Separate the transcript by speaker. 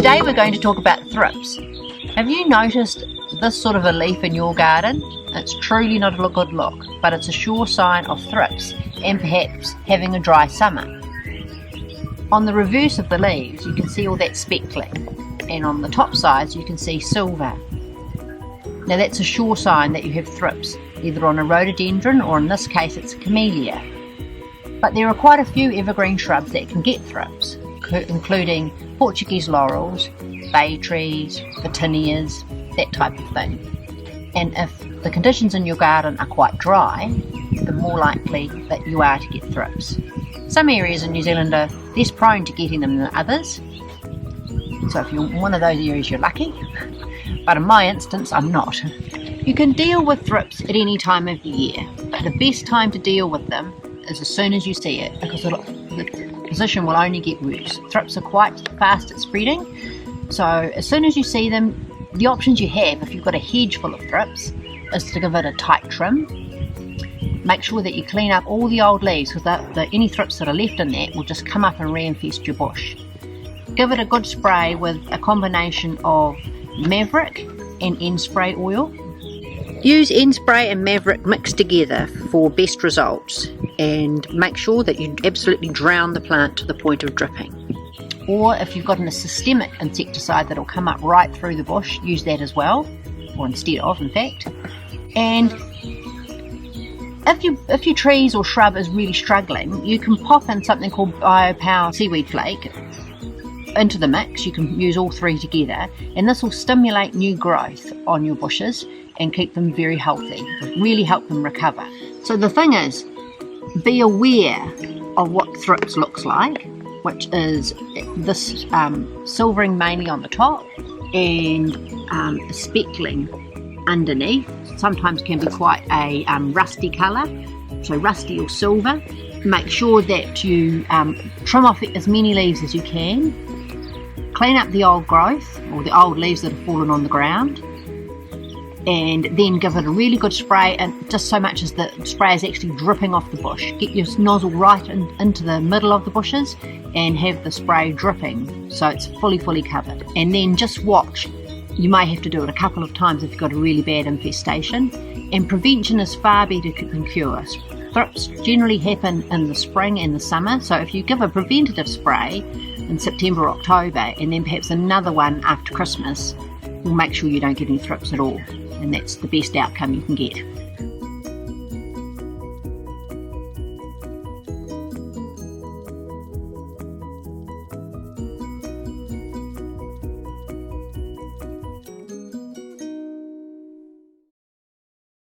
Speaker 1: Today we're going to talk about thrips. Have you noticed this sort of a leaf in your garden? It's truly not a good look, but it's a sure sign of thrips and perhaps having a dry summer. On the reverse of the leaves you can see all that speckling, and on the top sides you can see silver. Now that's a sure sign that you have thrips, either on a rhododendron or in this case it's a camellia. But there are quite a few evergreen shrubs that can get thrips, including Portuguese laurels, bay trees, petunias, that type of thing. And if the conditions in your garden are quite dry, the more likely that you are to get thrips. Some areas in New Zealand are less prone to getting them than others, so if you're in one of those areas you're lucky, but in my instance I'm not. You can deal with thrips at any time of the year, but the best time to deal with them is as soon as you see it, because the position will only get worse. Thrips are quite fast at spreading, so as soon as you see them, the options you have if you've got a hedge full of thrips is to give it a tight trim. Make sure that you clean up all the old leaves, because any thrips that are left in that will just come up and reinfest your bush. Give it a good spray with a combination of Maverick and End Spray oil. Use End Spray and Maverick mixed together for best results, and make sure that you absolutely drown the plant to the point of dripping. Or if you've got a systemic insecticide that'll come up right through the bush, use that as well, or instead of in fact. And if your trees or shrub is really struggling, you can pop in something called BioPower seaweed flake into the mix. You can use all three together, and this will stimulate new growth on your bushes and keep them very healthy, really help them recover. So the thing is, be aware of what thrips looks like, which is this silvering mainly on the top and speckling underneath. Sometimes can be quite a rusty colour, so rusty or silver. Make sure that you trim off as many leaves as you can, clean up the old growth or the old leaves that have fallen on the ground, and then give it a really good spray, and just so much as the spray is actually dripping off the bush. Get your nozzle right into the middle of the bushes and have the spray dripping so it's fully covered, and then just watch. You may have to do it a couple of times if you've got a really bad infestation, and prevention is far better than cure. Thrips generally happen in the spring and the summer, so if you give a preventative spray in September or October and then perhaps another one after Christmas, you'll make sure you don't get any thrips at all, and that's the best outcome you can get.